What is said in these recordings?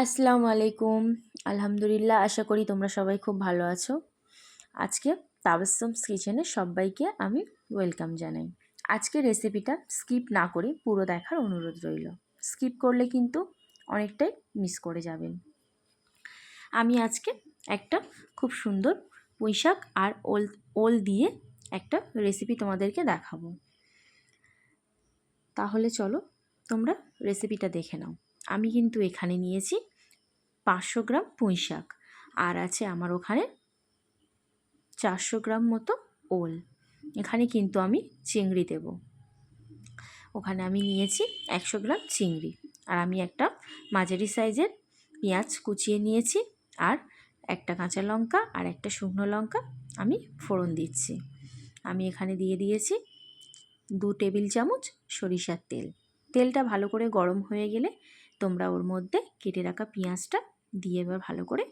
আসসালামু আলাইকুম। আলহামদুলিল্লাহ, আশা করি তোমরা সবাই খুব ভালো আছো। আজকে তাবাসসুমস কিচেনে সবাইকে আমি ওয়েলকাম জানাই। আজকের রেসিপিটা স্কিপ না করে পুরো দেখার অনুরোধ রইল। স্কিপ করলে কিন্তু অনেকটাই মিস করে যাবেন। আমি আজকে একটা খুব সুন্দর পুঁইশাক আর ওল দিয়ে একটা রেসিপি তোমাদেরকে দেখাবো। তাহলে চলো তোমরা রেসিপিটা দেখে নাও। আমি কিন্তু এখানে নিয়েছি 500 গ্রাম পুঁইশাক, আর আছে আমার ওখানে 400 গ্রাম মতো ওল। এখানে কিন্তু আমি চিংড়ি দেব। ওখানে আমি নিয়েছি 100 গ্রাম চিংড়ি, আর আমি একটা মাঝারি সাইজের পেঁয়াজ কুচিয়ে নিয়েছি, আর একটা কাঁচা লঙ্কা আর একটা শুকনো লঙ্কা আমি ফোড়ন দিচ্ছি। আমি এখানে দিয়ে দিয়েছি 2 টেবিল চামচ সরিষার তেল। তেলটা ভালো করে গরম হয়ে গেলে তোমরা ওর মধ্যে কেটে রাখা পেঁয়াজটা দিয়ে এবার ভালো করে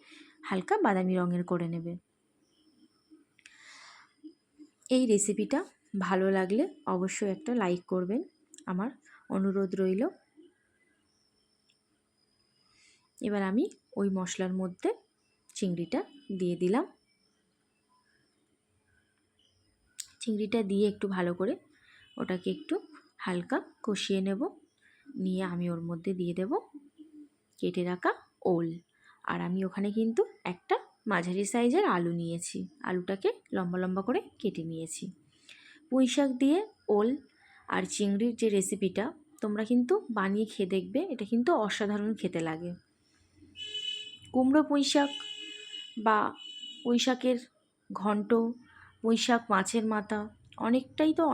হালকা বাদামি রঙের করে নেবে। এই রেসিপিটা ভালো লাগলে অবশ্যই একটা লাইক করবেন, আমার অনুরোধ রইল। এবার আমি ওই মশলার মধ্যে চিংড়িটা দিয়ে দিলাম। চিংড়িটা দিয়ে একটু ভালো করে ওটাকে একটু হালকা কষিয়ে নেব। নিয়ে আমি ওর মধ্যে দিয়ে দেব কেটে রাখা ওল, আর আমি ওখানে কিন্তু একটা মাঝারি সাইজের আলু নিয়েছি। আলুটাকে লম্বা লম্বা করে কেটে নিয়েছি। পুঁইশাক দিয়ে ওল আর চিংড়ির যে রেসিপিটা তোমরা কিন্তু বানিয়ে খেয়ে দেখবে, এটা কিন্তু অসাধারণ খেতে লাগে। কুমড়ো পুঁইশাক বা পুঁইশাকের ঘন্ট, পুঁইশাক মাছের মাথা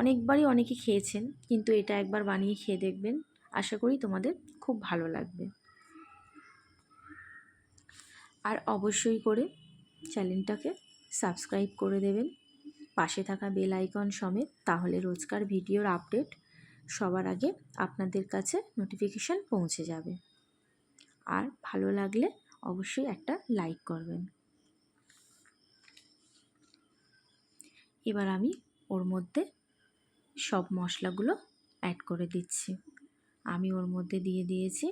অনেকবারই অনেকে খেয়েছেন, কিন্তু এটা একবার বানিয়ে খেয়ে দেখবেন, আশা করি তোমাদের খুব ভালো লাগবে। আর অবশ্যই করে চ্যানেলটাকে সাবস্ক্রাইব করে দেবেন, পাশে থাকা বেল আইকন সমেত, তাহলে রোজকার ভিডিওর আপডেট সবার আগে আপনাদের কাছে নোটিফিকেশান পৌঁছে যাবে। আর ভালো লাগলে অবশ্যই একটা লাইক করবেন। এবার আমি ওর মধ্যে সব মশলাগুলো অ্যাড করে দিচ্ছি। আমি ওর মধ্যে দিয়ে দিয়েছি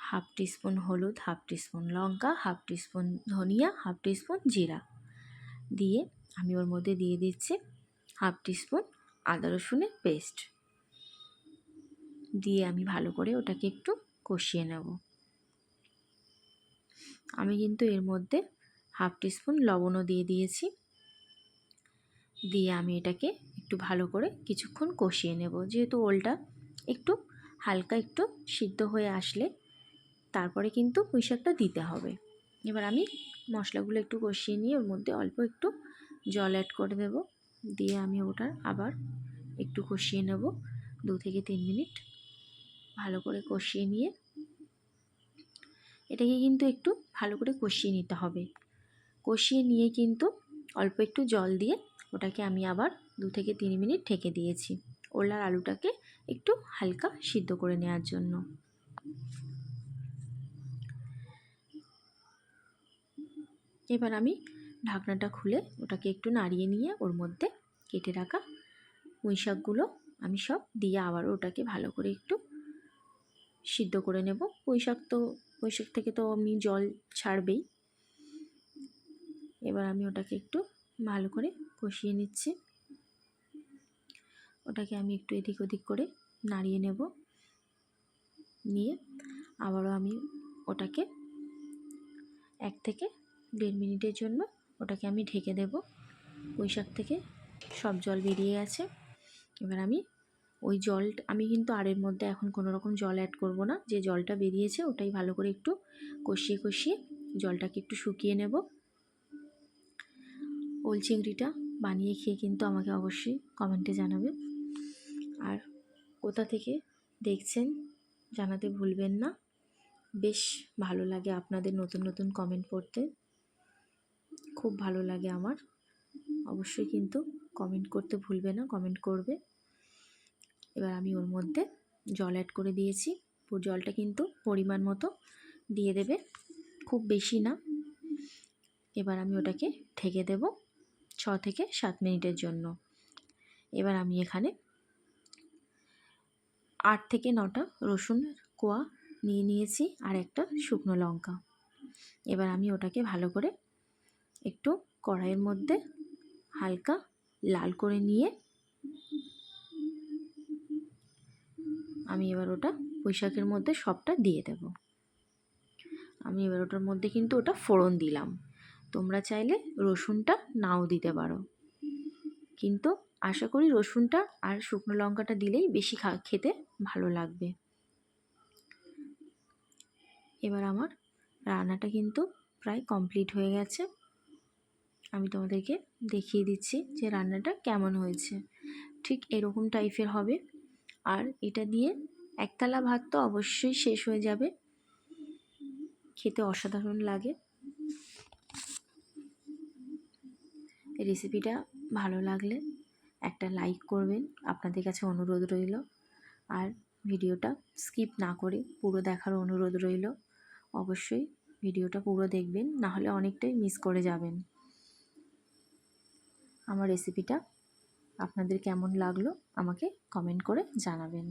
1/2 টিস্পুন হলুদ, 1/2 টিস্পুন লঙ্কা, 1/2 টিস্পুন ধনিয়া, 1/2 টিস্পুন জিরা দিয়ে আমি ওর মধ্যে দিয়ে দিচ্ছি 1/2 টিস্পুন আদা রসুনের পেস্ট দিয়ে আমি ভালো করে ওটাকে একটু কষিয়ে নেব। আমি কিন্তু এর মধ্যে 1/2 টিস্পুন লবণও দিয়ে দিয়েছি। দিয়ে আমি এটাকে একটু ভালো করে কিছুক্ষণ কষিয়ে নেব। যেহেতু ওলটা একটু হালকা একটু সিদ্ধ হয়ে আসলে তারপরে কিন্তু পুঁইশাকটা দিতে হবে। এবার আমি মশলাগুলো একটু কষিয়ে নিয়ে ওর মধ্যে অল্প একটু জল অ্যাড করে দেব। দিয়ে আমি ওটা আবার একটু কষিয়ে নেব 2 থেকে 3 মিনিট। ভালো করে কষিয়ে নিয়ে এটাকে কিন্তু একটু ভালো করে কষিয়ে নিতে হবে। কষিয়ে নিয়ে কিন্তু অল্প একটু জল দিয়ে ওটাকে আমি আবার 2 থেকে 3 মিনিট ঢেকে দিয়েছি, ওল আর আলুটাকে একটু হালকা সিদ্ধ করে নেওয়ার জন্য। এবার আমি ঢাকনাটা খুলে ওটাকে একটু নাড়িয়ে নিয়ে ওর মধ্যে কেটে রাখা পুঁইশাকগুলো আমি সব দিয়ে আবার ওটাকে ভালো করে একটু সিদ্ধ করে নেব। পুঁইশাক থেকে তো এমনি জল ছাড়বেই। এবার আমি ওটাকে একটু ভালো করে কষিয়ে নিচ্ছি। ওটাকে আমি একটু এদিক ওদিক করে নাড়িয়ে নেব। নিয়ে আবারও আমি ওটাকে 1 থেকে 1.5 মিনিটের জন্য ওটাকে আমি ঢেকে দেব। পুঁইশাক থেকে সব জল বেরিয়ে গেছে। এবার আমি ওই জলটা আমি কিন্তু আর এর মধ্যে এখন কোনো রকম জল অ্যাড করব না। যে জলটা বেরিয়েছে ওটাই ভালো করে একটু কষিয়ে কষিয়ে জলটাকে একটু শুকিয়ে নেব। ওল চিংড়িটা বানিয়ে খেয়ে কিন্তু আমাকে অবশ্যই কমেন্টে জানাবে। আর কোথা থেকে দেখছেন জানাতে ভুলবেন না। বেশ ভালো লাগে আপনাদের নতুন নতুন কমেন্ট পড়তে, খুব ভালো লাগে আমার। অবশ্যই কিন্তু কমেন্ট করতে ভুলবে না, কমেন্ট করবে। এবার আমি ওর মধ্যে জল অ্যাড করে দিয়েছি। জলটা কিন্তু পরিমাণ মতো দিয়ে দেবে, খুব বেশি না। এবার আমি ওটাকে ঢেকে দেব 6 থেকে 7 মিনিটের জন্য। এবার আমি এখানে 8 থেকে 9টা রসুন কোয়া নিয়ে নিয়েছি আর একটা শুকনো লঙ্কা। এবার আমি ওটাকে ভালো করে একটু কড়াইয়ের মধ্যে হালকা লাল করে নিয়ে আমি এবার ওটা পুঁইশাকের মধ্যে সবটা দিয়ে দেব। আমি এবার ওটার মধ্যে কিন্তু ওটা ফোড়ন দিলাম। তোমরা চাইলে রসুনটা নাও দিতে পারো, কিন্তু আশা করি রসুনটা আর শুকনো লঙ্কাটা দিলেই বেশি খেতে ভালো লাগবে। এবার আমার রান্নাটা কিন্তু প্রায় কমপ্লিট হয়ে গেছে। আমি তোমাদেরকে দেখিয়ে দিচ্ছি যে রান্নাটা কেমন হয়েছে। ঠিক এরকম টাইপের হবে। আর এটা দিয়ে একতলা ভাত তো অবশ্যই শেষ হয়ে যাবে। খেতে অসাধারণ লাগে। এই রেসিপিটা ভালো লাগলে একটা লাইক করবেন, আপনাদের কাছে অনুরোধ রইল। আর ভিডিওটা স্কিপ না করে পুরো দেখার অনুরোধ রইল। অবশ্যই ভিডিওটা পুরো দেখবেন, না হলে অনেকটাই মিস করে যাবেন। আমার রেসিপিটা আপনাদের কেমন লাগলো আমাকে কমেন্ট করে জানাবেন।